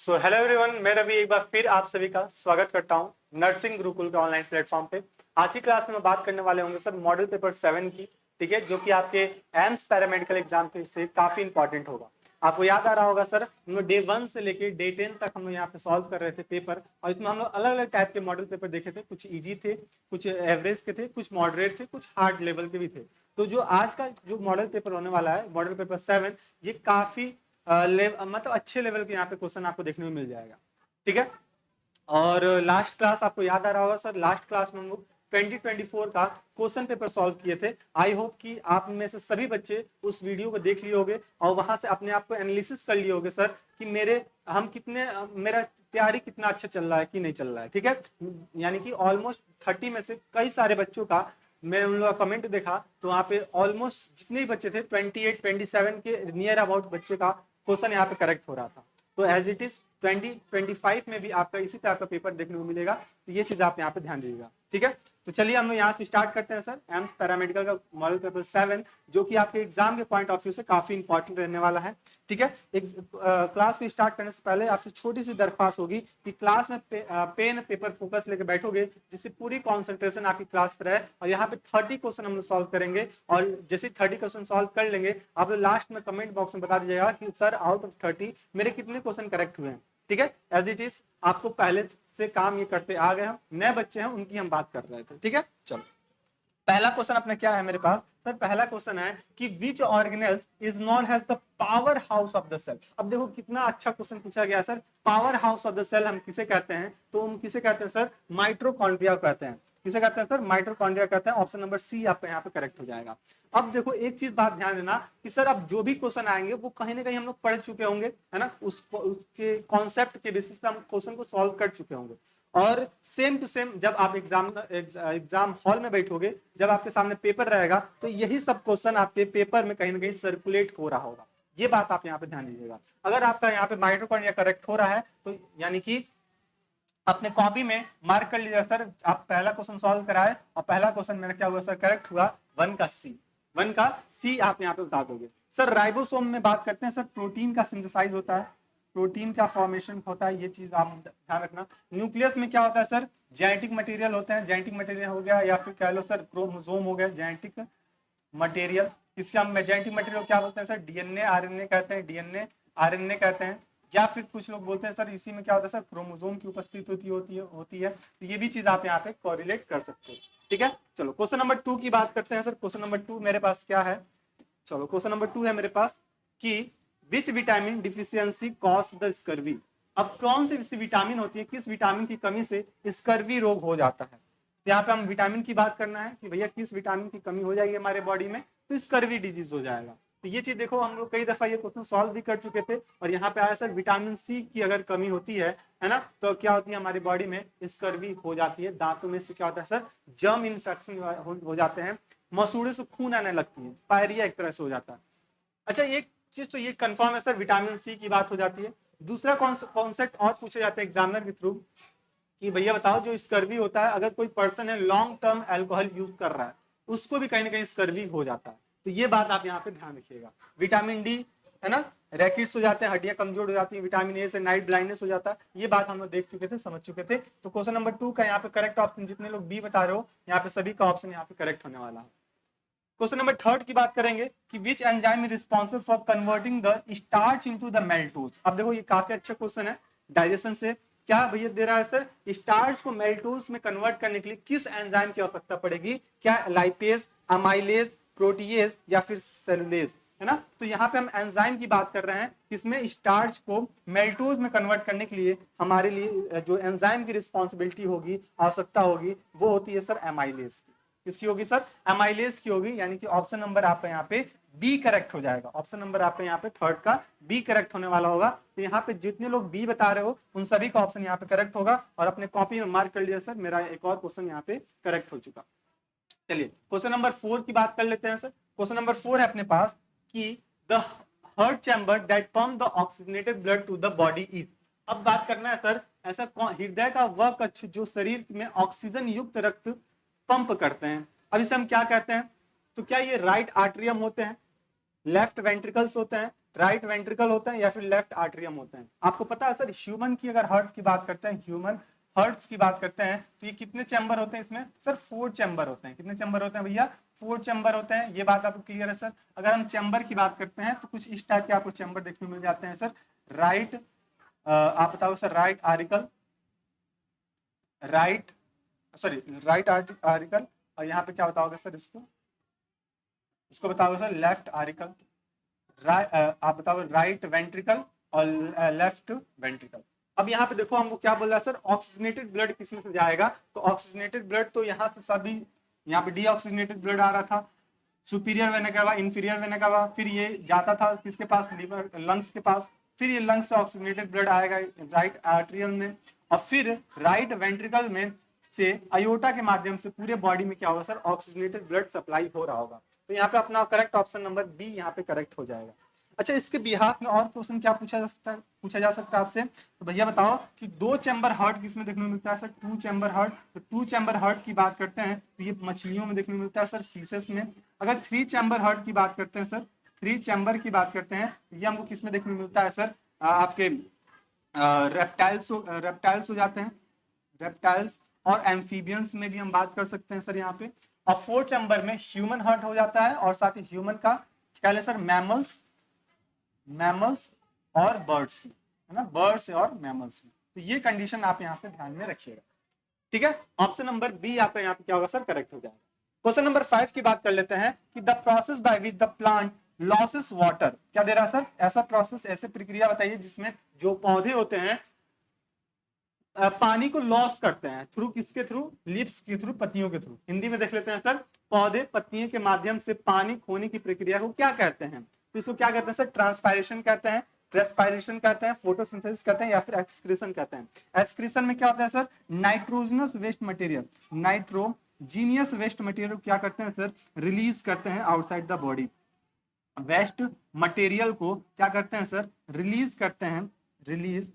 So hello everyone, मैं रवि एक बार फिर आप सभी का स्वागत करता हूं नर्सिंग गुरुकुल के ऑनलाइन प्लेटफॉर्म पे। आज की क्लास में हम बात करने वाले होंगे सर मॉडल पेपर 7 की, ठीक है, जो कि आपके एम्स पैरामेडिकल एग्जाम के से काफी इंपॉर्टेंट होगा। आपको याद आ रहा होगा सर, हम लोग डे 1 से लेके डे 10 तक हम लोग यहाँ पे सॉल्व कर रहे थे पेपर, और इसमें हम लोग अलग अलग टाइप के मॉडल पेपर देखे थे। कुछ इजी थे, कुछ एवरेज के थे, कुछ मॉडरेट थे, कुछ हार्ड लेवल के भी थे। तो जो आज का जो मॉडल पेपर होने वाला है, मॉडल पेपर 7, ये काफी मतलब अच्छे लेवल के यहाँ पे क्वेश्चन आपको देखने को मिल जाएगा, ठीक है। और लास्ट क्लास आपको याद आ रहा होगा सर, लास्ट क्लास में हम लोग 2024 का क्वेश्चन पेपर सॉल्व किए थे। आई होप कि आप में से सभी बच्चे उस वीडियो को देख लिए होंगे और वहां से अपने आप को एनालिसिस कर लिए होंगे सर कि मेरा तैयारी कितना अच्छा चल रहा है कि नहीं चल रहा है, ठीक है। यानी कि ऑलमोस्ट 30 में से कई सारे बच्चों का मैं उन लोगों का कमेंट देखा, तो वहाँ पे ऑलमोस्ट जितने भी बच्चे थे 28 27 के नियर अबाउट बच्चे का क्वेश्चन यहाँ पे करेक्ट हो रहा था। तो एज इट इज 2025 में भी आपका इसी टाइप का पेपर देखने को मिलेगा। तो ये चीज आप यहाँ पे ध्यान दीजिएगा, ठीक है। तो चलिए हम लोग यहाँ से स्टार्ट करते हैं सर एम्स पैरामेडिकल का मॉडल पेपर 7, जो कि आपके एग्जाम के पॉइंट ऑफ व्यू से काफी इंपॉर्टेंट रहने वाला है, ठीक है। क्लास को स्टार्ट करने से पहले आपसे छोटी सी दरख्वास्त होगी कि क्लास में पेन पेपर फोकस लेके बैठोगे, जिससे पूरी कॉन्सेंट्रेशन आपकी क्लास पर है। और यहाँ पे 30 क्वेश्चन हम लोग सॉल्व करेंगे, और जैसे 30 क्वेश्चन सॉल्व कर लेंगे, आप लोग लास्ट में कमेंट बॉक्स में बता दीजिएगा कि सर आउट ऑफ 30 मेरे कितने क्वेश्चन करेक्ट हुए हैं, ठीक है। एज इट इज आपको पहले से काम ये करते आ गए हम, नए बच्चे हैं उनकी हम बात कर रहे थे, ठीक है। चलो पहला क्वेश्चन अपना क्या है मेरे पास सर, पहला क्वेश्चन है कि which organelles is known as the power house of the cell. अब देखो कितना अच्छा क्वेश्चन पूछा गया sir. Power house of the cell हम किसे कहते हैं? तो हम किसे कहते हैं सर? माइटोकॉन्ड्रिया कहते हैं। किसे कहते हैं सर? माइटोकॉन्ड्रिया कहते हैं। ऑप्शन नंबर सी आपका यहाँ पे करेक्ट हो जाएगा। अब देखो एक चीज बात ध्यान देना कि सर अब जो भी क्वेश्चन आएंगे वो कहीं ना कहीं हम लोग पढ़ चुके होंगे, है ना, उसके कॉन्सेप्ट के बेसिस पे हम क्वेश्चन को सॉल्व कर चुके होंगे। और सेम टू सेम जब आप एग्जाम हॉल में बैठोगे, जब आपके सामने पेपर रहेगा, तो यही सब क्वेश्चन आपके पेपर में कहीं ना कहीं सर्कुलेट हो रहा होगा। ये बात आप यहाँ पे ध्यान दीजिएगा। अगर आपका यहाँ पे माइटोकॉन्ड्रिया करेक्ट हो रहा है, तो यानी कि अपने कॉपी में मार्क कर लीजिए सर, आप पहला क्वेश्चन सॉल्व कराए और पहला क्वेश्चन मेरा क्या हुआ सर? करेक्ट हुआ 1 का सी। 1 का सी आप यहाँ पे बता दोगे। सर राइबोसोम में बात करते हैं सर, प्रोटीन का सिंथेसाइज होता है, प्रोटीन का फॉर्मेशन होता है, ये चीज आप ध्यान रखना। न्यूक्लियस में क्या होता है सर? जेनेटिक मटेरियल होते हैं। जेनेटिक मटेरियल हो गया, या फिर कह लो सर क्रोमोसोम हो गया जेनेटिक मटेरियल। इसके हम जेनेटिक मटेरियल क्या बोलते हैं सर? डीएनए आरएनए कहते हैं, डीएनए आरएनए कहते हैं। या फिर कुछ लोग बोलते हैं सर इसी में क्या होता है सर? क्रोमोसोम की उपस्थिति होती है। तो ये भी चीज आप यहाँ पे कोरिलेट कर सकते हो, ठीक है। चलो क्वेश्चन नंबर 2 की बात करते हैं सर। क्वेश्चन नंबर 2 मेरे पास क्या है? चलो क्वेश्चन नंबर 2 है मेरे पास कि which vitamin deficiency cause the scurvy. अब कौन सी विटामिन होती है, किस विटामिन की कमी से स्कर्वी रोग हो जाता है? तो यहाँ पे हम विटामिन की बात करना है कि भैया किस विटामिन की कमी हो जाएगी हमारे बॉडी में तो स्कर्वी डिजीज हो जाएगा। तो ये चीज देखो, हम लोग कई दफा ये क्वेश्चन सॉल्व भी कर चुके थे, और यहाँ पे आया सर विटामिन सी की अगर कमी होती है ना, तो क्या होती है हमारी बॉडी में? स्कर्वी हो जाती है। दांतों में से क्या होता है सर? जर्म इन्फेक्शन हो जाते हैं, मसूड़े से खून आने लगती है, पायरिया एक तरह से हो जाता है। अच्छा एक चीज तो ये कंफर्म है सर, विटामिन सी की बात हो जाती है। दूसरा कॉन्सेप्ट और पूछे जाते हैं एग्जामिनर के थ्रू कि भैया बताओ जो स्कर्वी होता है, अगर कोई पर्सन है लॉन्ग टर्म अल्कोहल यूज कर रहा है, उसको भी कहीं ना कहीं स्कर्वी हो जाता है। तो ये बात आप यहाँ पे ध्यान रखिएगा। विटामिन डी, है ना, रैकेट्स हो जाते हैं, हड्डियां कमजोर हो जाती है। विटामिन ए से नाइट ब्लाइंडनेस हो जाता है। ये बात हम लोग देख चुके थे, समझ चुके थे। तो क्वेश्चन नंबर 2 का यहाँ पे करेक्ट ऑप्शन, जितने लोग बी बता रहे हो, यहाँ पे सभी का ऑप्शन यहाँ पे करेक्ट होने वाला है। क्वेश्चन नंबर 3 की बात करेंगे कि which enzyme is responsible for converting the starch into the maltose. अब देखो ये काफी अच्छा क्वेश्चन है। डाइजेशन से क्या भैया दे रहा है सर? स्टार्च को मेल्टोज में कन्वर्ट करने के लिए किस एंजाइम की आवश्यकता पड़ेगी? क्या लाइपेज, अमाइलेज, प्रोटीएज या फिर सेलुलेज, है ना। तो यहाँ पे हम एंजाइम की बात कर रहे हैं, इसमें स्टार्च को मेल्टोज में कन्वर्ट करने के लिए हमारे लिए जो एंजाइम की रिस्पॉन्सिबिलिटी होगी, आवश्यकता होगी, वो होती है सर एमाइलेज की। किसकी होगी सर? एमाइलेज की होगी। यानी कि ऑप्शन नंबर आपका यहाँ पे बी करेक्ट हो जाएगा। ऑप्शन नंबर आपका यहाँ पे 3 का बी करेक्ट होने वाला होगा। तो यहाँ पे जितने लोग बी बता रहे हो उन सभी का ऑप्शन यहाँ पे करेक्ट होगा, और अपने कॉपी में मार्क कर लिया सर, मेरा एक और क्वेश्चन यहाँ पे करेक्ट हो चुका। चलिए क्वेश्चन नंबर 4 की बात कर लेते हैं सर। क्वेश्चन नंबर 4 है अपने पास कि the heart chamber that pump the oxygenated blood to the body is. अब बात करना है सर, ऐसा हृदय का वह कक्ष जो शरीर में ऑक्सीजन युक्त रक्त पंप करते हैं। अब इसे हम क्या कहते हैं? तो क्या ये राइट आर्टरियम होते हैं, लेफ्ट वेंट्रिकल्स होते हैं, राइट वेंट्रिकल होते हैं या फिर लेफ्ट आर्ट्रियम होते हैं? आपको पता है सर, ह्यूमन की अगर हार्ट की बात करते हैं, ह्यूमन हार्ट्स की बात करते हैं, तो ये कितने चैम्बर होते हैं इसमें? सर 4 चैम्बर होते हैं। कितने चैम्बर होते हैं भैया? 4 चैम्बर होते हैं। ये बात आपको क्लियर है सर? अगर हम चैम्बर की बात करते हैं तो कुछ इस टाइप के आपको चैम्बर देखने को मिल जाते हैं सर। राइट, आप बताओ sir, right article, right, sorry right article, और यहाँ पे क्या बताओगे सर? इसको बताओगे सर लेफ्ट आर्टिकल, आप बताओगे राइट वेंट्रिकल और लेफ्ट वेंट्रिकल। अब यहाँ पे देखो हमको क्या बोल रहा है सर, ऑक्सीजनेटेड ब्लड किसमें से जाएगा? तो ऑक्सीजनेटेड ब्लड तो यहाँ से सभी, यहाँ पे डीऑक्सीजनेटेड ब्लड आ रहा था, superior vena cava, inferior vena cava, फिर ये जाता था किसके पास? लिवर, लंग्स के पास, फिर ये लंग्स से ऑक्सीजनेटेड ब्लड आएगा राइट आर्ट्रियल में, और फिर राइट वेंट्रिकल में से अयोटा के माध्यम से पूरे बॉडी में क्या होगा सर? ऑक्सीजनेटेड ब्लड सप्लाई हो रहा होगा। तो यहाँ पे अपना करेक्ट ऑप्शन नंबर बी यहाँ पे करेक्ट हो जाएगा। अच्छा, इसके बिहाफ में और क्वेश्चन क्या पूछा जा सकता है आपसे? तो भैया बताओ कि 2 चैम्बर हार्ट किसमें देखने को मिलता है सर? 2 chamber heart. तो 2 चैम्बर हार्ट की बात करते हैं तो ये मछलियों में देखने को मिलता है सर, फिशेस में। अगर 3 चैम्बर हार्ट की बात करते हैं सर, 3 चैम्बर की बात करते हैं, ये हमको किसमें देखने को मिलता है सर? आपके रेप्टाइल्स हो जाते हैं, रेप्टाइल्स, और एम्फीबियंस में भी हम बात कर सकते हैं सर यहाँ पे। और 4 चैम्बर में ह्यूमन हार्ट हो जाता है, और साथ ही ह्यूमन का क्या है सर? मैमल्स और बर्ड्स, है ना, बर्ड्स और मैमल्स में। तो ये कंडीशन आप यहाँ पे ध्यान में रखिएगा, ठीक है। ऑप्शन नंबर बी आपका यहाँ पे क्या होगा सर? करेक्ट हो जाएगा। क्वेश्चन नंबर 5 की बात कर लेते हैं कि the process by which the plant losses water, क्या दे रहा है सर? ऐसा प्रोसेस, ऐसे प्रक्रिया बताइए जिसमें जो पौधे होते हैं पानी को लॉस करते हैं, थ्रू किसके थ्रू? लिप्स के थ्रू, पत्तियों के थ्रू। हिंदी में देख लेते हैं सर, पौधे पत्तियों के माध्यम से पानी खोने की प्रक्रिया को क्या कहते हैं? तो इसको क्या कहते हैं सर? ट्रांसपायरेशन कहते हैं, रेस्पायरेशन कहते हैं, फोटोसिंथेसिस कहते हैं, या फिर एक्सक्रीशन कहते हैं। एक्सक्रीशन में क्या होता है sir? Nitrogenous waste material, nitrogenous waste material क्या करते हैं सर? रिलीज करते हैं outside the body. Waste material को क्या करते हैं सर? रिलीज करते हैं, release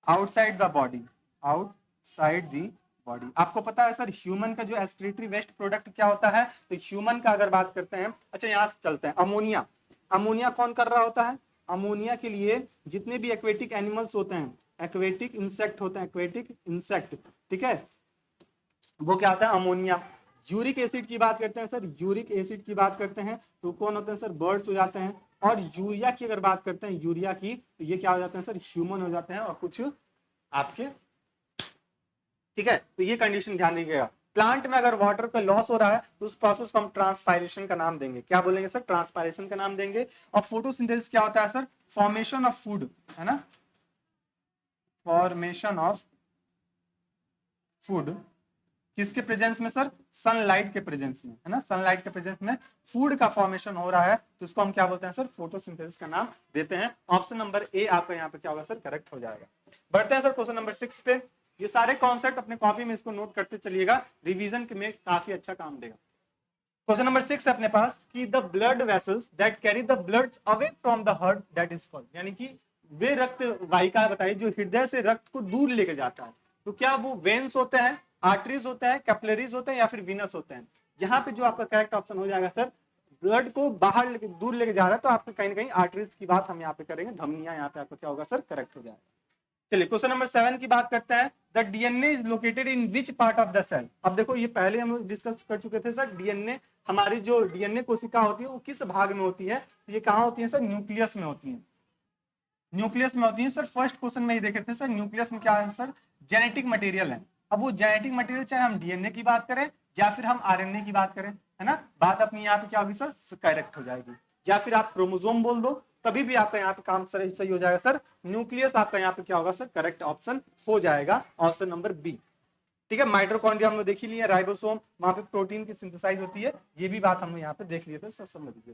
outside the body, outside the body. आपको पता है सर ह्यूमन का जो एक्सक्रीटरी वेस्ट प्रोडक्ट क्या होता है? तो ह्यूमन का अगर बात करते हैं, अच्छा यहां से चलते हैं, अमोनिया। अमोनिया कौन कर रहा होता है? अमोनिया के लिए जितने भी एक्वेटिक एनिमल्स होते हैं, एक्वेटिक इंसेक्ट होते हैं, एक्वेटिक इंसेक्ट, ठीक है, वो क्या होता है? अमोनिया। यूरिक एसिड की बात करते हैं सर, यूरिक एसिड की बात करते हैं तो कौन होते हैं सर? बर्ड्स हो जाते हैं। और यूरिया की अगर बात करते हैं, यूरिया की, तो ये क्या हो जाते हैं सर? ह्यूमन हो जाते हैं, और कुछ आपके, ठीक है। तो ये कंडीशन ध्यान रखिएगा। प्लांट में अगर वाटर का लॉस हो रहा है तो उस प्रोसेस को हम ट्रांसपायरेशन का नाम देंगे। क्या बोलेंगे सर? ट्रांसपायरेशन का नाम देंगे। और फोटोसिंथेसिस क्या होता है सर? फॉर्मेशन ऑफ फूड, है ना, फॉर्मेशन ऑफ फूड किसके प्रेजेंस में सर? सनलाइट के प्रेजेंस में, है ना, सनलाइट के प्रेजेंस में फूड का फॉर्मेशन हो रहा है, तो उसको हम क्या बोलते हैं सर? फोटोसिंथेसिस का नाम देते हैं। ऑप्शन नंबर ए आपका यहाँ पे क्या होगा सर? करेक्ट हो जाएगा। बढ़ते हैं सर क्वेश्चन नंबर 6 पे। ये सारे कॉन्सेप्ट अपने कॉपी में इसको नोट करते चलिएगा, रिवीजन में काफी अच्छा काम देगा। क्वेश्चन नंबर 6 है अपने पास कि the blood vessels that carry the blood away from the heart that is called, यानी कि वे रक्त वाहिका बताइए जो हृदय से रक्त को दूर लेके जाता है, तो क्या वो वेन्स होते हैं, आर्टरीज होते हैं, कैपिलरीज होते हैं, या फिर वीनस होते हैं? यहाँ पे जो आपका करेक्ट ऑप्शन हो जाएगा सर, ब्लड को बाहर दूर लेके जा रहा है तो आपके कहीं ना कहीं आर्टरीज की बात हम यहाँ पे करेंगे, धमनियां यहाँ पे आपका क्या होगा सर? करेक्ट हो जाएगा। चलिए क्वेश्चन नंबर 7 की बात करते हैं। The DNA is located in which part of the cell. अब देखो ये पहले हम डिस्कस कर चुके थे सर, डीएनए, हमारी जो डीएनए कोशिका होती है वो किस भाग में होती है? तो ये कहाँ होती है सर? न्यूक्लियस में होती है, न्यूक्लियस में होती है सर। फर्स्ट क्वेश्चन में ही देखे थे सर, न्यूक्लियस में क्या है सर? जेनेटिक मटेरियल है। अब वो जेनेटिक मटेरियल चाहे हम डीएनए की बात करें या फिर हम आरएनए की बात करें, है ना, बात अपनी यहाँ पे क्या होगी सर? करेक्ट हो जाएगी। या फिर आप क्रोमोसोम बोल दो, तभी भी आपका यहाँ पे काम सही हो जाएगा सर। न्यूक्लियस आपका यहाँ पे क्या होगा सर? करेक्ट ऑप्शन हो जाएगा, ऑप्शन नंबर बी, ठीक है। माइटोकॉन्ड्रिया हमने देख ही लिया, राइबोसोम, वहां पे प्रोटीन की सिंथेसाइज होती है, ये भी बात हमने यहाँ पे देख लिए थे सर, समझ लीजिए।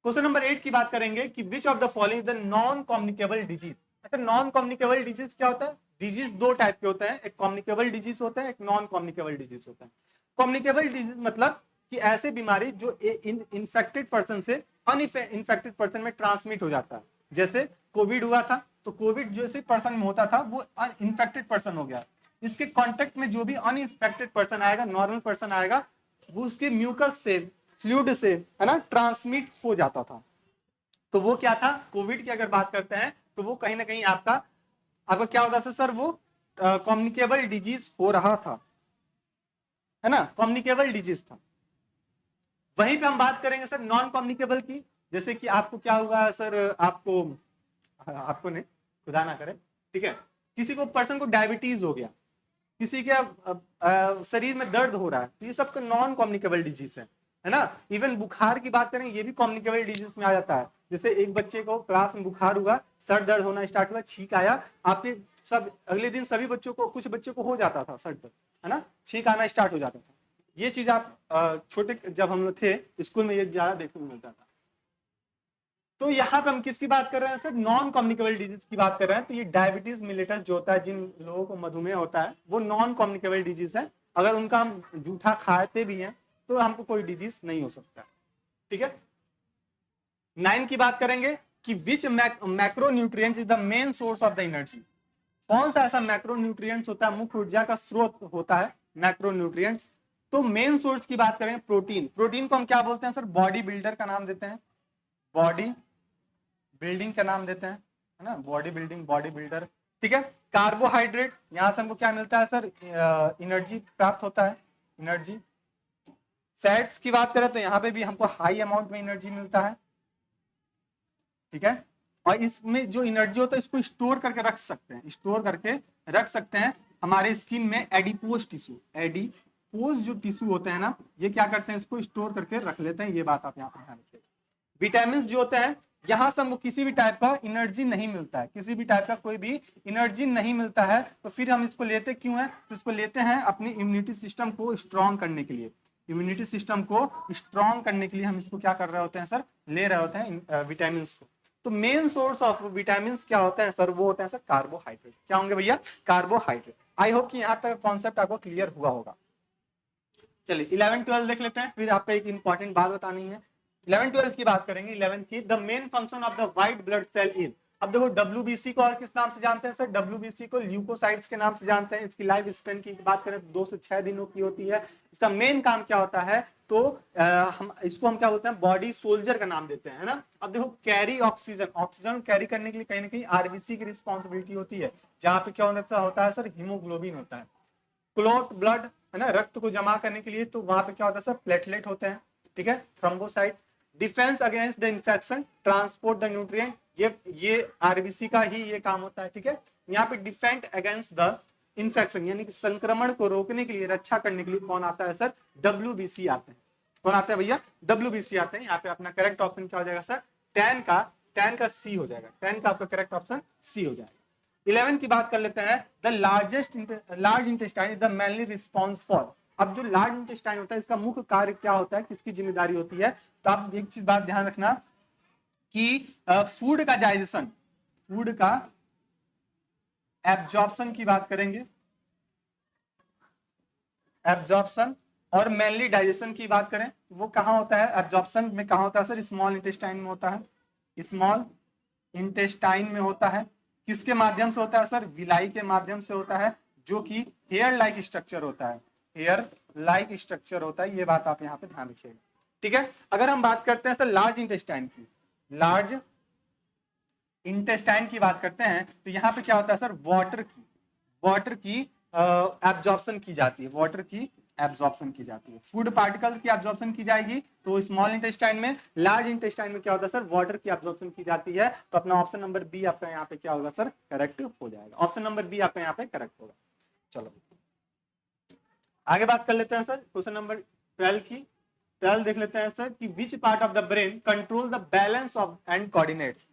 क्वेश्चन नंबर 8 की बात करेंगे कि which of the following the non communicable disease. अच्छा, नॉन कम्युनिकेबल डिजीज क्या होता है? डिजीज दो टाइप के होते हैं, एक कम्युनिकेबल डिजीज होता है, एक नॉन कम्युनिकेबल डिजीज होता है। कम्युनिकेबल डिजीज मतलब कि ऐसे बीमारी जो इन्फेक्टेड पर्सन से अनइन्फेक्टेड पर्सन में ट्रांसमिट हो जाता है। जैसे कोविड हुआ था, तो कोविड जैसे पर्सन में होता था वो इन्फेक्टेड पर्सन हो गया, इसके कांटेक्ट में जो भी अनइन्फेक्टेड पर्सन आएगा, नॉर्मल पर्सन आएगा, वो उसके म्यूकस से, फ्लूइड से, है ना, ट्रांसमिट हो जाता था। तो वो क्या था, कोविड की अगर बात करते हैं तो वो कहीं ना कहीं आपका क्या होता था सर, वो कम्युनिकेबल डिजीज हो रहा था, है ना, कम्युनिकेबल डिजीज था। वहीं पे हम बात करेंगे सर नॉन कम्युनिकेबल की, जैसे कि आपको क्या हुआ सर, आपको नहीं, खुदा ना करे, ठीक है, किसी को पर्सन को डायबिटीज हो गया, किसी के शरीर में दर्द हो रहा है, तो ये सब नॉन कम्युनिकेबल डिजीज है ना। इवन बुखार की बात करें, ये भी कम्युनिकेबल डिजीज में आ जाता है। जैसे एक बच्चे को क्लास में बुखार हुआ, सर दर्द होना स्टार्ट हुआ, छींक आया, आपके सब अगले दिन सभी बच्चों को, कुछ बच्चों को हो जाता था सर दर्द, है ना, छींक आना स्टार्ट हो जाता था। ये चीज आप छोटे जब हम लोग थे स्कूल में, ये ज्यादा देखने को मिलता था। तो यहाँ पे हम किसकी बात कर रहे हैं सर, नॉन कम्युनिकेबल डिजीज की बात कर रहे हैं। तो ये डायबिटीज मिलेटस जो होता है, जिन लोगों को मधुमेह होता है, वो नॉन कम्युनिकेबल डिजीज है। अगर उनका हम जूठा खाते भी हैं तो हमको कोई डिजीज नहीं हो सकता, ठीक है। 9 की बात करेंगे कि which macro nutrients is the main source of the energy. कौन सा ऐसा मैक्रो न्यूट्रिएंट्स होता है, मुख्य ऊर्जा का स्रोत होता है मैक्रो न्यूट्रिएंट्स। तो मेन सोर्स की बात करें, प्रोटीन। प्रोटीन को हम क्या बोलते हैं सर, बॉडी बिल्डर का नाम देते हैं, बॉडी बिल्डिंग का नाम देते हैं, है ना, बॉडी बिल्डिंग, बॉडी बिल्डर, ठीक है। कार्बोहाइड्रेट, यहां से हमको क्या मिलता है सर, एनर्जी प्राप्त होता है, एनर्जी। फैट्स की बात करें तो यहाँ पे भी हमको हाई अमाउंट में एनर्जी मिलता है, ठीक है। और इसमें जो एनर्जी होता है इसको स्टोर करके रख सकते हैं, स्टोर करके रख सकते हैं हमारे स्किन में एडिपोज टिश्यू, एडिपोज जो टिश्यू होते हैं ना, ये क्या करते हैं, इसको स्टोर करके रख लेते हैं। ये बात आप यहाँ पर ध्यान रखिए। विटामिन जो होते हैं, यहां से हमको किसी भी टाइप का एनर्जी नहीं मिलता है, किसी भी टाइप का कोई भी एनर्जी नहीं मिलता है, तो फिर हम इसको लेते क्यों हैं, तो इसको लेते हैं अपनी इम्यूनिटी सिस्टम को स्ट्रॉन्ग करने के लिए। इम्यूनिटी सिस्टम को स्ट्रॉन्ग करने के लिए हम इसको क्या कर रहे होते हैं सर, ले रहे होते हैं विटामिन को। तो मेन सोर्स ऑफ विटामिन क्या होता है सर, वो होता है सर कार्बोहाइड्रेट। क्या होंगे भैया, कार्बोहाइड्रेट। आई होप कि यहाँ तक कॉन्सेप्ट आपको क्लियर हुआ होगा। चलिए 11-12 देख लेते हैं, फिर आपको एक इंपॉर्टेंट बात बतानी है। 11-12 की बात करेंगे। 11 की, the main function of the white blood cell is. अब देखो WBC को और किस नाम से जानते हैं सर, WBC को ल्यूकोसाइट्स के नाम से जानते हैं। इसकी लाइफ स्पेन की बात करें तो 2 से 6 दिनों की होती है। इसका मेन काम क्या होता है, तो हम क्या बोलते हैं, बॉडी सोल्जर का नाम देते हैं, है ना। अब देखो कैरी ऑक्सीजन, ऑक्सीजन कैरी करने के लिए कहीं ना कहीं RBC की रिस्पॉन्सिबिलिटी होती है, जहां पे क्या होता है सर, हीमोग्लोबिन होता है। क्लॉट ब्लड, है ना, रक्त को जमा करने के लिए, तो वहां पे क्या होता है सर, प्लेटलेट होते हैं, ठीक है, thrombocyte. Defence against the infection, transport the nutrient, ये RBC का ही ये काम होता है, ठीक है। यहाँ पे डिफेंड अगेंस्ट द इन्फेक्शन, यानी कि संक्रमण को रोकने के लिए, रक्षा करने के लिए कौन आता है सर, WBC आते हैं। कौन आता है भैया, WBC आते हैं। यहाँ पे अपना करेक्ट ऑप्शन क्या हो जाएगा सर, 10 का C हो जाएगा, 10 का आपका करेक्ट ऑप्शन C हो जाएगा। 11 की बात कर लेते हैं। The large intestine is the mainly response for. अब जो लार्ज इंटेस्टाइन होता है, इसका मुख्य कार्य क्या होता है, किसकी जिम्मेदारी होती है, तो आप एक चीज बात ध्यान रखना कि फूड का डाइजेशन, फूड का एब्जॉर्प्शन की बात करेंगे, एब्जॉर्प्शन, और मेनली डाइजेशन की बात करें तो वो कहां होता है, एब्जॉर्प्शन में कहां होता है सर, स्मॉल इंटेस्टाइन में होता है, स्मॉल इंटेस्टाइन में होता है। किसके माध्यम से होता है सर, विलाई के माध्यम से होता है, जो कि हेयर लाइक स्ट्रक्चर होता है, हेयर लाइक स्ट्रक्चर होता है। ये बात आप यहाँ पे ध्यान रखिएगा, ठीक है। अगर हम बात करते हैं सर लार्ज इंटेस्टाइन की, लार्ज इंटेस्टाइन की बात करते हैं, तो यहाँ पे क्या होता है सर, वाटर की एब्जॉर्प्शन की जाती है, वाटर की एब्जॉर्प्शन की जाती है। फूड पार्टिकल्स की एब्जॉर्प्शन की जाएगी तो स्मॉल इंटेस्टाइन में। लार्ज इंटेस्टाइन में क्या होता है सर, वाटर की एब्जॉर्प्शन की जाती है। तो अपना ऑप्शन नंबर बी आपका यहाँ पे क्या होगा सर, करेक्ट हो जाएगा। ऑप्शन नंबर बी आपका यहाँ पे करेक्ट होगा। चलो आगे बात कर लेते हैं सर, क्वेश्चन नंबर 12 की। 12 देख लेते हैं सर कि विच part of the brain control the balance of and coordinates.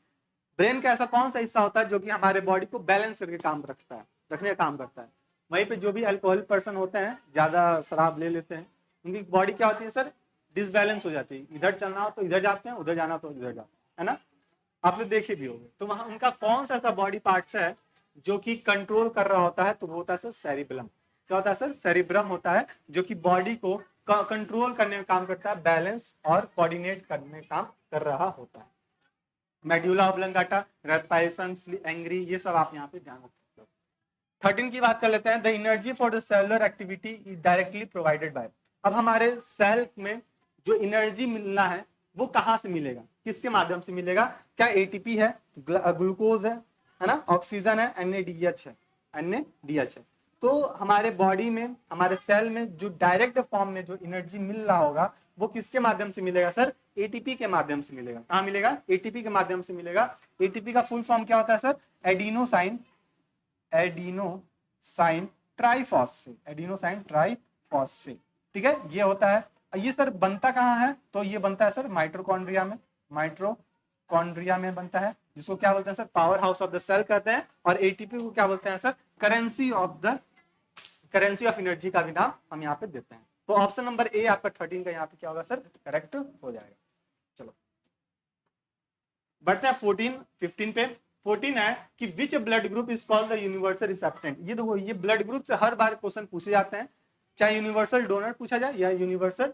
Brain का ऐसा कौन सा हिस्सा होता है जो कि हमारे बॉडी को बैलेंस करके काम रखता है, रखने का काम करता है। वहीं पे जो भी अल्कोहल पर्सन होते हैं, ज्यादा शराब ले लेते हैं, उनकी बॉडी क्या होती है सर, डिसबैलेंस हो जाती है। इधर चलना हो तो इधर जाते हैं, उधर जाना हो तो इधर जाते हैं, है ना। आपने देखे भी होंगे। तो वहां उनका कौन सा ऐसा बॉडी पार्ट्स है जो कि कंट्रोल कर रहा होता है, तो वो होता है सर सेरिब्रम। क्या होता है सर, सेरिब्रम होता है, जो कि बॉडी को कंट्रोल करने का काम करता है, बैलेंस और कोऑर्डिनेट करने का काम कर रहा होता है। मेड्यूला ऑब्लंगाटा, रेस्पिरेशन, एंग्री, ये सब आप यहाँ पे ध्यान रख सकते हो। 13 की बात कर लेते हैं। The energy for the cellular activity is directly provided by. अब हमारे सेल में जो एनर्जी मिलना है वो कहाँ से मिलेगा, किसके माध्यम से मिलेगा? क्या एटीपी है, ग्लूकोज है ना, ऑक्सीजन है, NADH है, NADH है। तो हमारे बॉडी में, हमारे सेल में जो डायरेक्ट फॉर्म में जो एनर्जी मिल रहा होगा वो किसके माध्यम से मिलेगा सर? एटीपी के माध्यम से मिलेगा। कहाँ मिलेगा? एटीपी के माध्यम से मिलेगा। एटीपी का फुल फॉर्म क्या होता है sir? Adenosine triphosphate, adenosine triphosphate. ठीक है, ये होता है। ये सर बनता कहाँ है? तो ये बनता है सर माइटोकॉन्ड्रिया में, माइटोकॉन्ड्रिया में बनता है, जिसको क्या बोलते हैं sir? Power house of the cell कहते हैं। और एटीपी को क्या बोलते हैं सर? करेंसी ऑफ एनर्जी का भी नाम हम यहाँ पे देते हैं। तो ऑप्शन नंबर ए आपका 13 का यहाँ पे क्या होगा सर? करेक्ट हो जाएगा। चलो बढ़ते हैं 15 पे। 14 है कि which blood group is called the universal recipient. ये देखो, ये ब्लड ग्रुप से हर बार क्वेश्चन पूछे जाते हैं, चाहे यूनिवर्सल डोनर पूछा जाए या यूनिवर्सल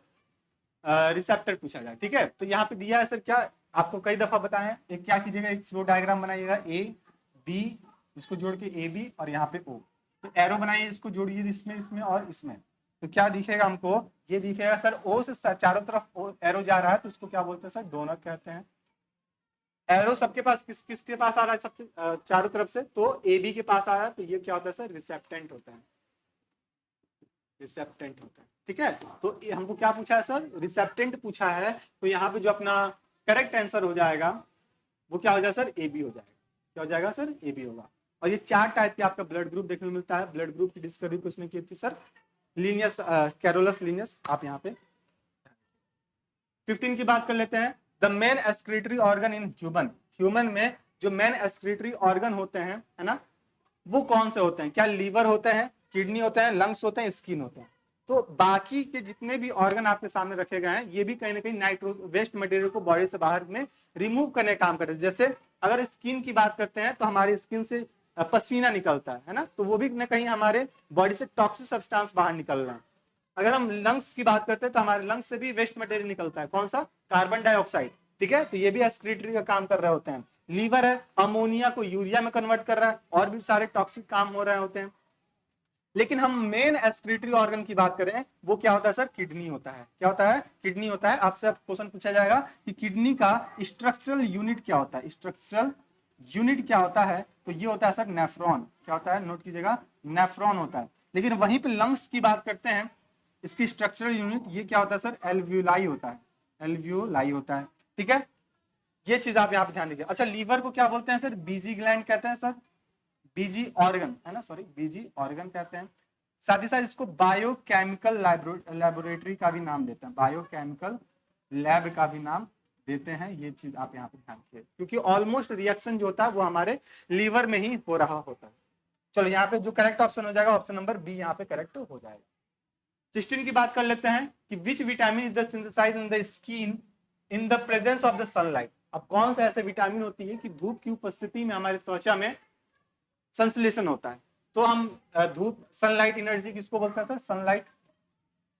रिसेप्टर पूछा जाए। ठीक है, तो यहाँ पे दिया है सर, क्या आपको कई दफा बताया है। एक क्या कीजिएगा, एक फ्लो डायग्राम बनाइएगा, ए बी, इसको जोड़ के ए बी और यहाँ पे ओ, तो एरो बनाइए, इसको जोड़िए इसमें और इसमें, तो क्या दिखेगा हमको? ये दिखेगा सर ओ से चारों तरफ एरो जा रहा है, तो उसको क्या बोलते हैं सर? डोनर कहते हैं। एरो सबके पास किसके पास आ रहा है सबसे चारों तरफ से? तो ए बी के पास आ रहा है, तो ये क्या होता है सर? रिसेप्टेंट होता है, रिसेप्टेंट होता है। ठीक है, तो हमको क्या पूछा है सर? रिसेप्टेंट पूछा है। तो यहाँ पे जो अपना करेक्ट आंसर हो जाएगा वो क्या हो जाएगा सर? ए बी हो जाएगा। क्या हो जाएगा सर? ए बी होगा। और ये 4 टाइप के आपका ब्लड ग्रुप देखने को मिलता है। ब्लड ग्रुप की डिस्कवरी किसने की थी सर? Linnaeus, Carolus Linnaeus. आप यहाँ पे 15 की बात कर लेते हैं। The main excretory organ in human में जो मेन एक्सक्रीटरी ऑर्गन होते हैं, है ना, वो कौन से होते हैं? क्या लीवर होते हैं, किडनी होते हैं, लंग्स होते हैं, स्किन होते हैं? तो बाकी के जितने भी ऑर्गन आपके सामने रखे गए हैं, ये भी कहीं ना कहीं नाइट्रो वेस्ट मटेरियल को बॉडी से बाहर में रिमूव करने का काम करते हैं। जैसे अगर स्किन की बात करते हैं तो हमारी स्किन से पसीना निकलता है ना, तो वो भी न कहीं हमारे बॉडी से टॉक्सिक सब्सटेंस बाहर निकल रहा है। अगर हम लंग्स की बात करते हैं तो हमारे लंग्स से भी वेस्ट मटेरियल निकलता है। कौन सा? Carbon dioxide. ठीक है, तो ये भी एक्सक्रीटरी का काम कर रहे होते हैं। लीवर है, अमोनिया को यूरिया में कन्वर्ट कर रहा है, और भी सारे टॉक्सिक काम हो रहे होते हैं। लेकिन हम मेन एक्सक्रीटरी ऑर्गन की बात करें, वो क्या होता है सर? किडनी होता है। क्या होता है? किडनी होता है। आपसे क्वेश्चन पूछा जाएगा कि किडनी का स्ट्रक्चरल यूनिट क्या होता है? स्ट्रक्चरल यूनिट क्या होता है? तो ये होता है सर नेफ्रॉन। क्या होता है? नोट कीजिएगा, नेफ्रॉन होता है। लेकिन वहीं पे लंग्स की बात करते हैं, इसकी स्ट्रक्चरल यूनिट ये क्या होता है सर? एल्वियोलाई होता है, एल्वियोलाई होता है। ठीक है, ये चीज आप यहाँ पे ध्यान दीजिए। अच्छा, लीवर को क्या बोलते हैं सर? बीजी ग्लैंड कहते हैं सर, बीजी ऑर्गन है ना, सॉरी बीजी ऑर्गन कहते हैं। साथ ही साथ इसको बायोकेमिकल लैबोरेटरी का भी नाम देते हैं, बायोकेमिकल लैब का भी नाम देते हैं। ये चीज आप यहाँ पे ध्यान रखिए, क्योंकि ऑलमोस्ट रिएक्शन जो होता है वो हमारे लीवर में ही हो रहा होता है। चलो यहाँ पे जो करेक्ट ऑप्शन हो जाएगा, ऑप्शन नंबर बी यहाँ पे करेक्ट हो जाएगा। 16 की बात कर लेते हैं कि which vitamin is the synthesised in the skin in the presence of the sunlight. अब कौन सा ऐसे विटामिन होती है कि धूप की उपस्थिति में हमारे त्वचा में संश्लेषण होता है? तो हम धूप, सनलाइट एनर्जी किसको बोलते हैं सर? सनलाइट,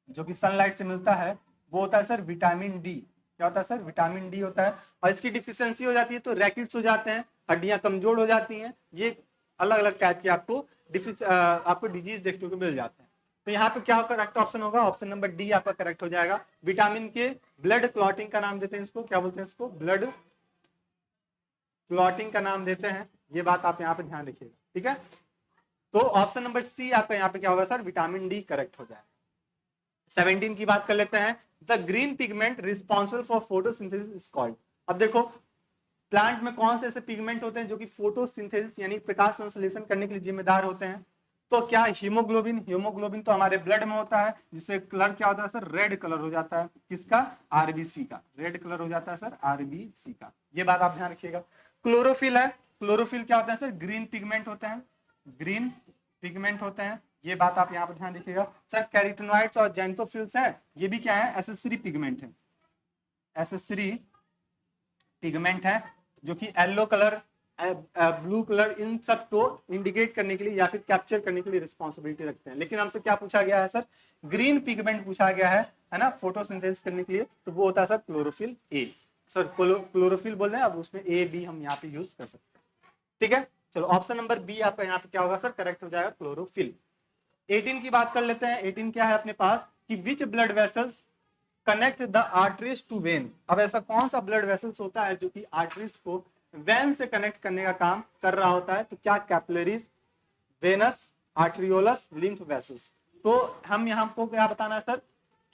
जो कि सनलाइट से मिलता है वो होता है सर विटामिन डी। क्या होता है सर? विटामिन डी होता है। और इसकी डिफिशियंसी हो जाती है तो रैकेट्स हो जाते हैं, हड्डियां कमजोर हो जाती हैं। ये अलग अलग टाइप के आपको डिजीज देखने को मिल जाते हैं। तो यहाँ पे क्या करेक्ट ऑप्शन होगा? ऑप्शन नंबर डी आपका करेक्ट हो जाएगा। विटामिन के ब्लड क्लॉटिंग का नाम देते हैं इसको, क्या बोलते हैं इसको? ब्लड क्लॉटिंग का नाम देते हैं। ये बात आप यहाँ पे ध्यान रखिएगा। ठीक है, तो ऑप्शन नंबर सी आपका यहाँ पे क्या होगा सर? विटामिन डी करेक्ट हो जाएगा। 17 की बात कर लेते हैं। The green pigment responsible for photosynthesis is called. अब देखो, प्लांट में कौन से ऐसे पिगमेंट होते हैं जो कि फोटोसिंथेसिस यानी प्रकाश संश्लेषण करने के लिए जिम्मेदार होते हैं? तो क्या हीमोग्लोबिन? हीमोग्लोबिन तो हमारे ब्लड में होता है, जिससे कलर क्या होता है सर? रेड कलर हो जाता है। किसका? आरबीसी का। रेड कलर हो जाता है सर आरबीसी का। ये बात आप ध्यान रखिएगा। क्लोरोफिल है, क्लोरोफिल क्या होता है सर? ग्रीन पिगमेंट होते हैं, ग्रीन पिगमेंट होते हैं। ये बात आप यहाँ पर ध्यान रखिएगा। सर कैरोटीनॉइड्स और जेंटोफिल्स हैं, ये भी क्या है? एसेसरी पिगमेंट है, एसेसरी पिगमेंट है, जो कि येलो कलर, ब्लू कलर, इन सब को इंडिकेट करने के लिए या फिर कैप्चर करने के लिए रिस्पॉन्सिबिलिटी रखते हैं। लेकिन हमसे क्या पूछा गया है सर? ग्रीन पिगमेंट पूछा गया है ना, फोटोसिंथेसिस करने के लिए, तो वो होता है sir chlorophyll A. Sir chlorophyll बोल रहे हैं, अब उसमें ए बी हम यहाँ पे यूज कर सकते हैं। ठीक है, चलो ऑप्शन नंबर बी आपका यहाँ पे क्या होगा सर? करेक्ट हो जाएगा, क्लोरोफिल। 18 की बात कर लेते हैं। 18 क्या है अपने पास कि which blood vessels connect the arteries to vein. अब ऐसा कौन सा ब्लड वेसल्स होता है जो कि आर्टरीज को वेन से कनेक्ट करने का काम कर रहा होता है? तो क्या कैपिलरीज, वेनस, आर्टरियोलस, लिम्फ वेसल्स। तो हम यहाँ को क्या बताना है सर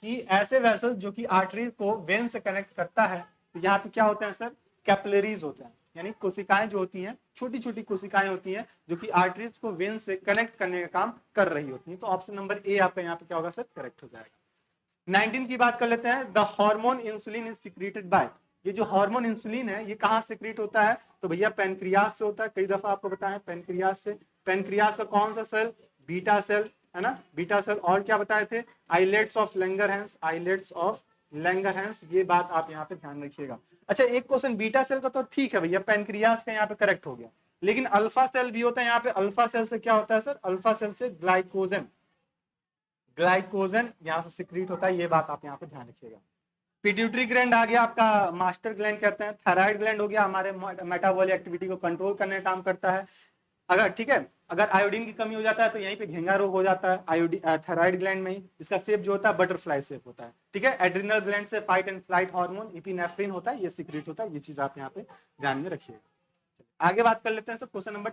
कि ऐसे वेसल जो कि आर्टरी को वेन से कनेक्ट करता है, तो यहाँ पे क्या होते हैं सर? कैपिलरीज होते हैं, यानी कोशिकाएं जो होती हैं, छोटी छोटी कोशिकाएं होती हैं जो कि आर्टरीज को वेन से कनेक्ट करने का काम कर रही होती हैं। तो ऑप्शन नंबर ए आपका यहाँ पे क्या होगा सर? करेक्ट हो जाएगा। 19 की बात कर लेते हैं। The hormone insulin is secreted by. ये जो हार्मोन इंसुलिन है ये कहाँ सिक्रीट होता है? तो भैया पैनक्रियास से होता है। कई दफा आपको बताया पैनक्रियास से। पैनक्रियास का कौन सा सेल? बीटा सेल, है ना, बीटा सेल। और क्या बताए थे? Islets of Langerhans, islets of Langerhans. ये बात आप यहाँ पे ध्यान रखिएगा। अच्छा, एक क्वेश्चन बीटा सेल का तो ठीक है भैया, पैनक्रियास का यहाँ पे करेक्ट हो गया, लेकिन अल्फा सेल भी होता है यहाँ पे। अल्फा सेल से क्या होता है सर? अल्फा सेल से ग्लाइकोजन, ग्लाइकोजन यहाँ से सिक्रीट होता है। ये बात आप यहाँ पे ध्यान रखिएगा। पिट्यूटरी ग्लैंड आ गया आपका, मास्टर ग्लैंड कहते हैं। थायराइड ग्लैंड हो गया, हमारे मेटाबॉलिक एक्टिविटी को कंट्रोल करने का काम करता है। अगर ठीक है, अगर आयोडीन की कमी हो जाता है तो यहीं पे घेंगा रोग हो जाता है आयोडीन थायराइड ग्लैंड में ही। इसका शेप जो होता है बटरफ्लाई शेप होता है। ठीक है, एड्रिनल ग्लैंड से fight and flight hormone epinephrine होता है, ये सीक्रेट होता है। ये चीज आप यहाँ पे ध्यान में रखिएगा। आगे बात कर लेते हैं सर क्वेश्चन नंबर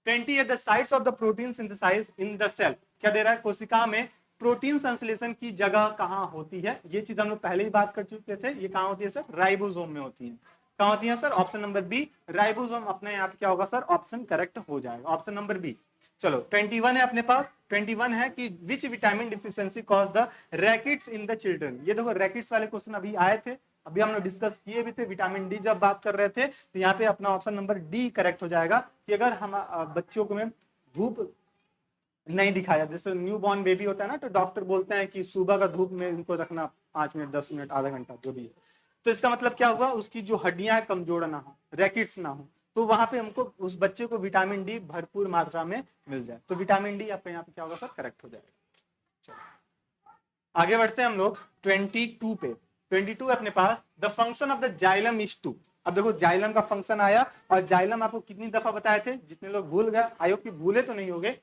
20 है the sites of the protein synthesise in the cell. क्या दे रहा है? कोशिका में प्रोटीन संश्लेषण की जगह कहाँ होती है? ये चीज हम लोग पहले ही बात कर चुके थे। ये कहाँ होती है सर? राइबोसोम में होती है। कहाँ होती है sir? Option number B, ribosome. अपने यहाँ पे क्या होगा सर? ऑप्शन करेक्ट हो जाएगा, ऑप्शन नंबर बी। चलो 21 है अपने पास। 21 है कि which vitamin deficiency cause the rackets in the children. ये देखो रैकेट्स वाले क्वेश्चन अभी आए थे, अभी हम लोग डिस्कस किए भी थे विटामिन डी जब बात कर रहे थे। तो यहाँ पे अपना ऑप्शन नंबर डी करेक्ट हो जाएगा कि अगर हम बच्चों को में धूप नहीं दिखाया, जैसे न्यू बॉर्न बेबी होता है ना, तो डॉक्टर बोलते हैं कि सुबह का धूप में इनको रखना 5 मिनट, 10 मिनट, आधा घंटा, जो भी है। तो इसका मतलब क्या हुआ? उसकी जो हड्डियां हैं कमजोर ना हो, रैकेट्स ना हो, तो वहां पे हमको उस बच्चे को विटामिन डी भरपूर मात्रा में मिल जाए। तो विटामिन डी आपका यहाँ पे क्या होगा सर? करेक्ट हो जाएगा। चलो आगे बढ़ते हैं हम लोग 22 पे। 22 अपने पास, the function of the xylem is to. अब देखो जाइलम का फंक्शन आया, और जाइलम आपको कितनी दफा बताए थे? जितने लोग भूल गए, आयोग की भूले तो नहीं होगे।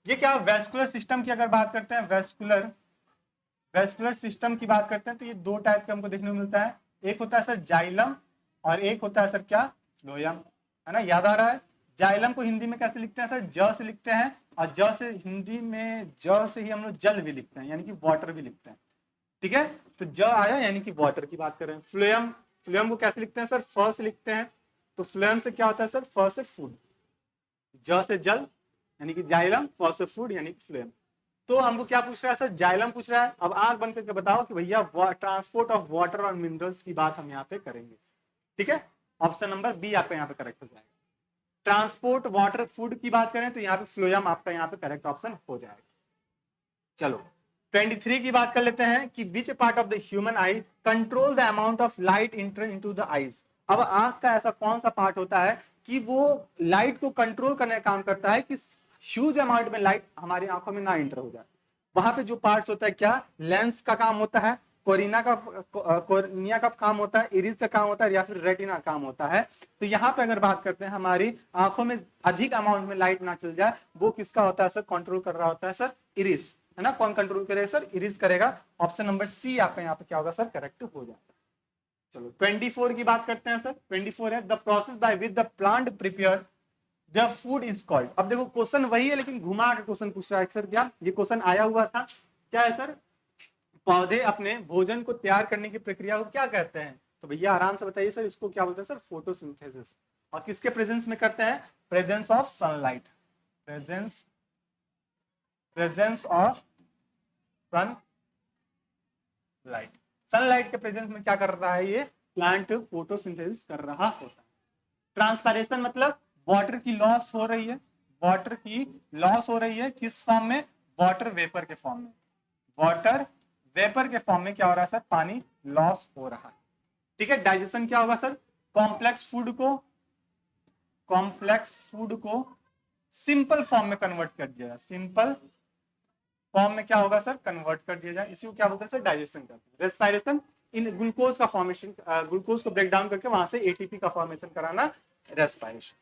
ये क्या? वेस्कुलर सिस्टम की अगर बात करते हैं, वेस्कुलर सिस्टम की बात करते हैं, तो ये दो टाइप का हमको देखने को मिलता है। एक होता है सर जाइलम, और एक होता है सर क्या? फ्लोयम, है ना, याद आ रहा है? जाइलम को हिंदी में कैसे लिखते हैं सर? ज से लिखते हैं, और ज से हिंदी में ज से ही हम लोग जल भी लिखते हैं, यानी कि वाटर भी लिखते हैं। ठीक है, तो ज आया यानी कि वाटर की बात कर रहे हैं। फ्लोयम, फ्लोयम को कैसे लिखते हैं सर? फ से लिखते हैं। तो फ्लोयम से क्या होता है सर? फ से फूड, ज से जल यानी कि जाइलम, फ से फूड यानी कि फ्लोयम। तो हमको क्या पूछ रहा है सर? जाइलम पूछ रहा है। अब आंख बंद करके बताओ कि भैया ट्रांसपोर्ट ऑफ वाटर और मिनरल्स की बात हम यहाँ पे करेंगे। ठीक है, ऑप्शन नंबर बी आपका यहाँ पे करेक्ट हो जाएगा। ट्रांसपोर्ट वाटर फूड की बात करें तो यहाँ पे फ्लोयम आपका यहाँ पे करेक्ट ऑप्शन हो जाएगा। चलो 23 की बात कर लेते हैं कि विच part of the human I control the amount of light inter into the eyes. अब आंख का ऐसा कौन सा पार्ट होता है कि वो लाइट को कंट्रोल करने का काम करता है कि ह्यूज अमाउंट में लाइट हमारी आंखों में ना इंटर हो जाए? वहां पे जो पार्ट्स होता है, क्या लेंस का काम होता है, कोर्निया का काम होता है, इरिस का काम होता है, या फिर रेटिना का काम होता है? तो यहाँ पे अगर बात करते हैं हमारी आंखों में अधिक अमाउंट में लाइट ना चल जाए, वो किसका होता है सर? कंट्रोल कर रहा होता है सर इरिस, है ना। कौन कंट्रोल करेगा सर? इरिस करेगा। ऑप्शन नंबर सी आपका यहाँ पे क्या होगा सर? करेक्ट हो जाएगा। चलो 24 की बात करते हैं सर। 24 है the process by which the plant prepare the food is called. अब देखो क्वेश्चन वही है लेकिन घुमा के क्वेश्चन पूछ रहा है सर। क्या ये क्वेश्चन आया हुआ था? क्या है सर? पौधे अपने भोजन को तैयार करने की प्रक्रिया को क्या कहते हैं? तो भैया आराम से बताइए सर, इसको क्या बोलते हैं सर? फोटोसिंथेसिस। और किसके प्रेजेंस में करते हैं? Presence of sunlight, presence of sunlight. Sunlight के प्रेजेंस में क्या कर रहा है? ये प्लांट फोटोसिंथेसिस कर रहा होता है। ट्रांसपायरेशन मतलब वाटर की लॉस हो रही है, वाटर की लॉस हो रही है किस फॉर्म में? वाटर वेपर के फॉर्म में। वाटर वेपर के फॉर्म में क्या हो रहा है सर? पानी लॉस हो रहा है। ठीक है, डाइजेशन क्या होगा सर? कॉम्प्लेक्स फूड को सिंपल फॉर्म में कन्वर्ट कर दिया जाए, सिंपल फॉर्म में क्या होगा सर? कन्वर्ट कर दिया जाए, इसी को क्या बोलते हैं सर? डाइजेशन करते हैं। रेस्पिरेशन इन ग्लूकोज का फॉर्मेशन, ग्लूकोज को ब्रेक डाउन करके वहां से एटीपी का फॉर्मेशन कराना रेस्पिरेशन।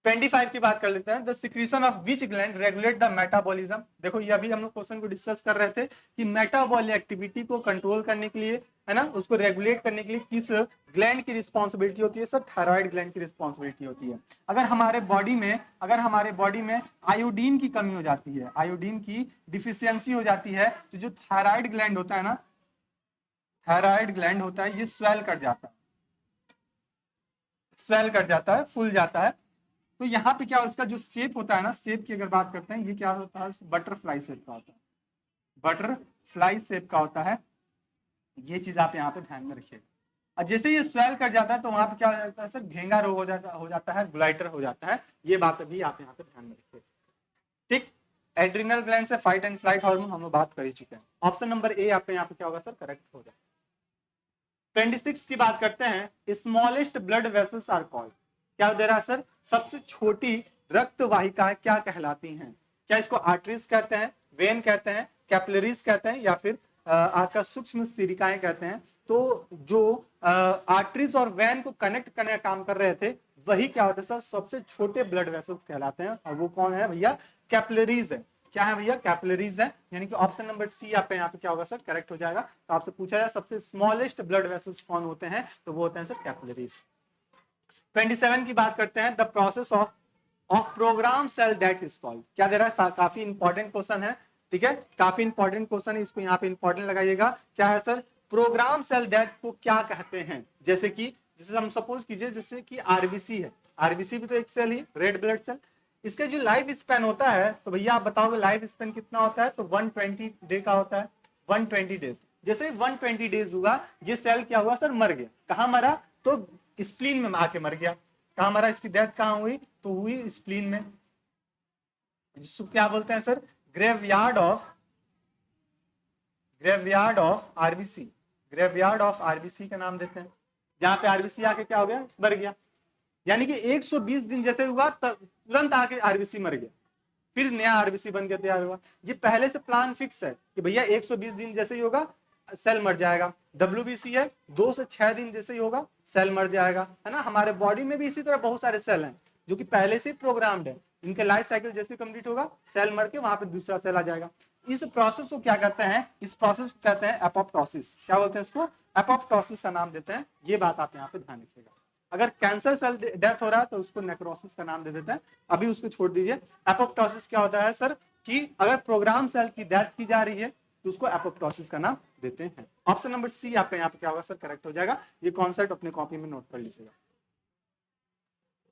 25 की बात कर लेते हैं। The secretion of which gland regulate the metabolism. देखो ये अभी हम लोग क्वेश्चन को डिस्कस कर रहे थे कि मेटाबॉलिक एक्टिविटी को कंट्रोल करने के लिए, है ना, उसको रेगुलेट करने के लिए किस ग्लैंड की रिस्पॉन्सिबिलिटी होती है सर? थायराइड ग्लैंड की रिस्पॉन्सिबिलिटी होती है। अगर हमारे बॉडी में आयोडीन की कमी हो जाती है, आयोडीन की डिफिशियंसी हो जाती है, तो जो थायराइड ग्लैंड होता है ना, थायराइड ग्लैंड होता है, ये स्वेल कर जाता है, स्वेल कर जाता है, फूल जाता है। तो यहाँ पे क्या इसका जो शेप होता है ना, शेप की अगर बात करते हैं, ये क्या होता है? बटरफ्लाई शेप का होता है, बटरफ्लाई शेप का होता है। ये चीज आप यहाँ पे ध्यान में रखिएगा। और जैसे ये स्वेल कर जाता है तो वहां पे क्या हो जाता है सर? घेंगा रोग हो जाता है, ग्लाइटर हो जाता है। ये बात अभी आप यहाँ पे ध्यान में रखिएगा। ठीक। एड्रिनल ग्लैंड से फाइट एंड फ्लाइट हार्मोन हम लोग बात कर ही चुके हैं। ऑप्शन नंबर ए आपके यहाँ पे क्या होगा सर? करेक्ट हो जाए। 26 की बात करते हैं। Smallest blood vessels are called. क्या दे रहा है सर? सबसे छोटी रक्त वाहिकाएं क्या कहलाती हैं? क्या इसको आर्टरीज कहते हैं, वेन कहते हैं, कैपिलरीज कहते हैं, या फिर आपका सूक्ष्म सिरिकाएं कहते हैं? तो जो आर्टरीज और वेन को कनेक्ट करने का काम कर रहे थे, वही क्या होता है सर? सबसे छोटे ब्लड वेसल्स कहलाते हैं। और वो कौन है भैया? कैपिलरीज है। क्या है भैया? कैपिलरीज है। यानी कि ऑप्शन नंबर सी आपका यहाँ पे क्या होगा सर? करेक्ट हो जाएगा। तो आपसे पूछा जाए सबसे स्मॉलेस्ट ब्लड वेसल्स कौन होते हैं, तो वो होते हैं सर कैपिलरीज। 27 की बात करते हैं। The process of programme cell death is called. क्या दे रहा है? काफी इंपॉर्टेंट क्वेश्चन है, ठीक है, काफी इंपॉर्टेंट क्वेश्चन है, इसको यहाँ पे इंपॉर्टेंट लगाइएगा। क्या है सर? प्रोग्राम सेल डेथ को क्या कहते हैं? जैसे हम सपोज कीजिए जैसे कि आरबीसी है, आरबीसी भी तो एक सेल ही, रेड ब्लड सेल। इसका जो लाइफ स्पैन होता है, तो भैया आप बताओगे लाइफ स्पैन कितना होता है? तो 120 डे का होता है, 120 डेज। जैसे 120 डेज हुआ, ये सेल क्या हुआ सर? मर गया। कहाँ मरा? तो स्प्लीन में आके मर गया। कहाँ मरा? इसकी डेथ कहाँ हुई? तो हुई स्प्लीन में। जिसको क्या बोलते हैं sir? Graveyard of RBC, graveyard of RBC का नाम देते हैं। जहां पे आरबीसी आके क्या हो गया? मर गया। यानी कि 120 दिन जैसे हुआ तुरंत आके आरबीसी मर गया, फिर नया आरबीसी बन के तैयार हुआ। ये पहले से प्लान फिक्स है कि भैया 120 दिन जैसे ही होगा सेल मर जाएगा। डब्ल्यूबीसी है 2 से 6 दिन जैसे ही होगा सेल मर जाएगा, है ना। हमारे बॉडी में भी इसी तरह बहुत सारे सेल हैं जो कि पहले से प्रोग्राम्ड है। इनके लाइफ साइकिल जैसे कंप्लीट होगा, सेल मर के वहां पे दूसरा सेल आ जाएगा। इस प्रोसेस को क्या कहते हैं? इस प्रोसेस को कहते हैं एपोप्टोसिस। क्या बोलते हैं इसको? एपोप्टोसिस का नाम देते हैं। ये बात आप यहाँ पे ध्यान रखिएगा। अगर कैंसर सेल डेथ हो रहा है तो उसको नेक्रोसिस का नाम दे देते हैं, अभी उसको छोड़ दीजिए। एपोप्टोसिस क्या होता है सर? कि अगर प्रोग्राम सेल की डेथ की जा रही है तो उसको एपोप्टोसिस का नाम देते हैं। ऑप्शन नंबर सी आपका यहाँ पे क्या होगा सर? करेक्ट हो जाएगा। ये कॉन्सेप्ट अपने कॉपी में नोट कर लीजिएगा।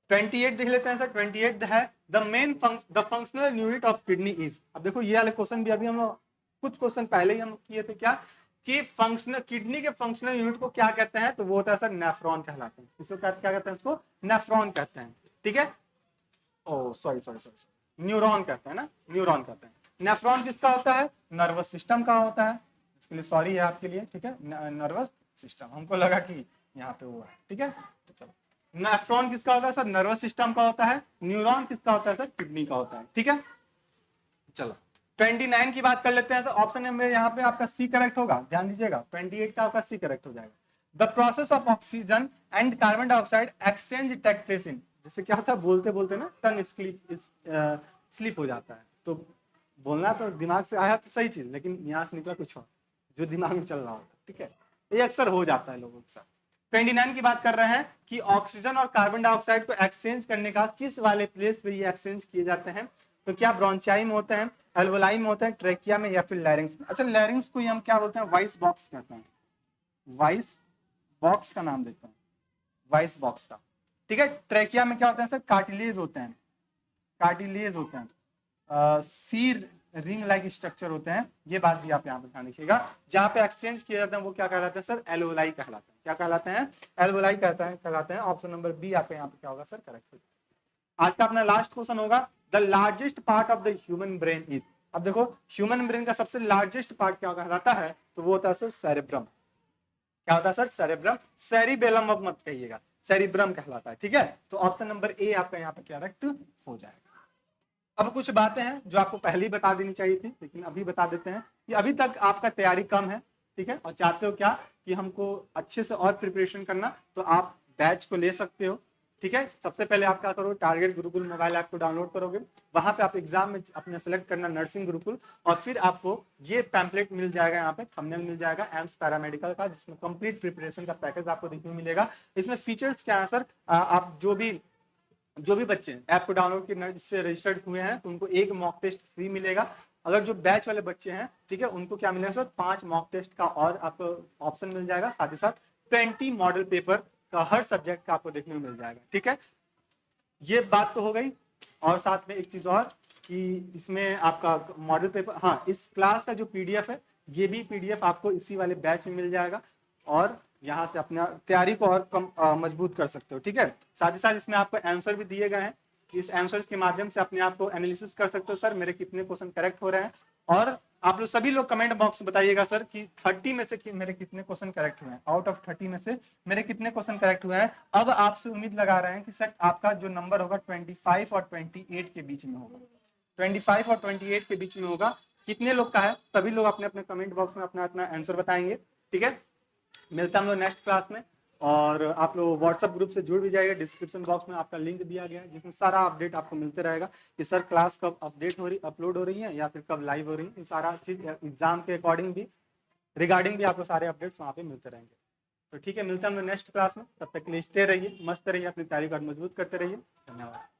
28 देख लेते हैं सर। 28 है the functional unit of kidney is. अब देखो ये वाले क्वेश्चन भी अभी हम लोग कुछ क्वेश्चन पहले ही हम किए थे। क्या कि फंक्शनल किडनी के फंक्शनल यूनिट को क्या कहते हैं? तो वो होता है सर नेफ्रॉन कहलाते हैं। इसको क्या कहते हैं? इसको नेफ्रॉन कहते हैं, ठीक है। ओ सॉरी, न्यूरॉन कहते हैं ना, न्यूरॉन कहते हैं। नेफ्रॉन किसका होता है? नर्वस सिस्टम का होता है। इसके लिए सॉरी है आपके लिए, ठीक है। नर्वस सिस्टम, हमको लगा कि यहाँ पे हुआ है, ठीक है। तो चलो, नेफ्रॉन किसका होता है सर? नर्वस सिस्टम का होता है। न्यूरॉन किसका होता है सर? किडनी का होता है, ठीक है। चलो 29 की बात कर लेते हैं सर। ऑप्शन नंबर यहाँ पे आपका सी करेक्ट होगा, ध्यान दीजिएगा। 28 का आपका सी करेक्ट हो जाएगा। The process of oxygen and carbon dioxide exchange take place in. जैसे क्या होता है, बोलते बोलते ना टंग स्लिप हो जाता है। तो बोलना तो दिमाग से आया तो सही चीज, लेकिन यहाँ से निकला कुछ और जो दिमाग में चल रहा होता है, ठीक है। ये अक्सर हो जाता है लोगों के साथ। 29 की बात कर रहे हैं कि ऑक्सीजन और कार्बन डाइऑक्साइड को एक्सचेंज करने का किस वाले प्लेस पे ये एक्सचेंज किए जाते हैं? तो क्या ब्रोंचाई में होते हैं, एल्वोलाई में होते हैं, ट्रेकिया में, या फिर लैरिंग्स में? अच्छा, लैरिंग्स को हम क्या बोलते हैं? वाइस बॉक्स कहते हैं। वाइस बॉक्स का नाम देते हैं, वाइस बॉक्स का, ठीक है। ट्रेकिया में क्या होता है सर? कार्टिलेज होते हैं, कार्टिलेज होते हैं, सीर रिंग लाइक स्ट्रक्चर होते हैं। ये बात भी आप यहाँ पे ध्यान रखिएगा। जहां पे एक्सचेंज किए जाते हैं वो क्या कहलाते हैं सर? एल्वोलाई कहलाते हैं। क्या कहलाते हैं? एल्वोलाई कहलाते हैं। ऑप्शन नंबर बी आपके यहाँ पे क्या होगा सर? करेक्ट होगा। आज का अपना लास्ट क्वेश्चन होगा, the largest part of the human brain is. अब देखो ह्यूमन ब्रेन का सबसे लार्जेस्ट पार्ट क्या कहलाता है? तो वो होता है सर सेरेब्रम। क्या होता है सर? सेरेब्रम। सेरिबेलम अब मत कहिएगा, सेरिब्रम कहलाता है, ठीक है। तो ऑप्शन नंबर ए आपका यहाँ पे करेक्ट हो जाएगा। अब कुछ बातें हैं जो आपको पहले ही बता देनी चाहिए थी, लेकिन अभी बता देते हैं कि अभी तक आपका तैयारी कम है, ठीक है, और चाहते हो क्या कि हमको अच्छे से और प्रिपरेशन करना, तो आप बैच को ले सकते हो, ठीक है। सबसे पहले आप क्या करोगे, टारगेट गुरुकुल मोबाइल ऐप को डाउनलोड करोगे, वहां पे आप एग्जाम में अपने सेलेक्ट करना नर्सिंग गुरुकुल, और फिर आपको ये पैम्पलेट मिल जाएगा, यहाँ पे थंबनेल मिल जाएगा एम्स पैरामेडिकल का, जिसमें कंप्लीट प्रिपरेशन का पैकेज आपको देखने को मिलेगा। इसमें फीचर्स क्या है सर, आप जो भी बच्चे ऐप को डाउनलोड के इससे रजिस्टर्ड हुए हैं तो उनको एक मॉक टेस्ट फ्री मिलेगा। अगर जो बैच वाले बच्चे हैं, ठीक है, उनको क्या मिलेगा सर, 5 मॉक टेस्ट का और आपको ऑप्शन मिल जाएगा। साथ ही साथ 20 मॉडल पेपर का हर सब्जेक्ट का आपको देखने को मिल जाएगा। ठीक है, ये बात तो हो गई। और साथ में एक चीज और कि इसमें आपका मॉडल पेपर, हाँ, इस क्लास का जो पीडीएफ है, ये भी पीडीएफ आपको इसी वाले बैच में मिल जाएगा, और यहाँ से अपना तैयारी को और मजबूत कर सकते हो। ठीक है, साथ ही साथ इसमें आपको आंसर भी दिए गए हैं, इस आंसर्स के माध्यम से अपने आप को एनालिसिस कर सकते हो, सर मेरे कितने क्वेश्चन करेक्ट हो रहे हैं। और आप लोग सभी लोग कमेंट बॉक्स में बताइएगा सर कि 30 में से मेरे कितने क्वेश्चन करेक्ट हुए हैं, आउट ऑफ 30 में से मेरे कितने क्वेश्चन करेक्ट हुए हैं। अब आपसे उम्मीद लगा रहे हैं कि सर आपका जो नंबर होगा 25 और 28 के बीच में होगा, 25 और 28 के बीच में होगा। कितने लोग का है, सभी लोग अपने अपने कमेंट बॉक्स में अपना अपना आंसर बताएंगे। ठीक है, मिलता है हम लोग नेक्स्ट क्लास में, और आप लोग व्हाट्सएप ग्रुप से जुड़ भी जाएगा, डिस्क्रिप्शन बॉक्स में आपका लिंक दिया गया है, जिसमें सारा अपडेट आपको मिलते रहेगा कि सर क्लास कब अपलोड हो रही है या फिर कब लाइव हो रही है। ये सारा चीज एग्जाम के अकॉर्डिंग भी, रिगार्डिंग भी आपको सारे अपडेट्स वहाँ पे मिलते रहेंगे। तो ठीक है, मिलता है हम लोग नेक्स्ट क्लास में, तब तक के लिए स्टे रहिए, मस्त रहिए, अपनी तैयारी को मजबूत करते रहिए। धन्यवाद।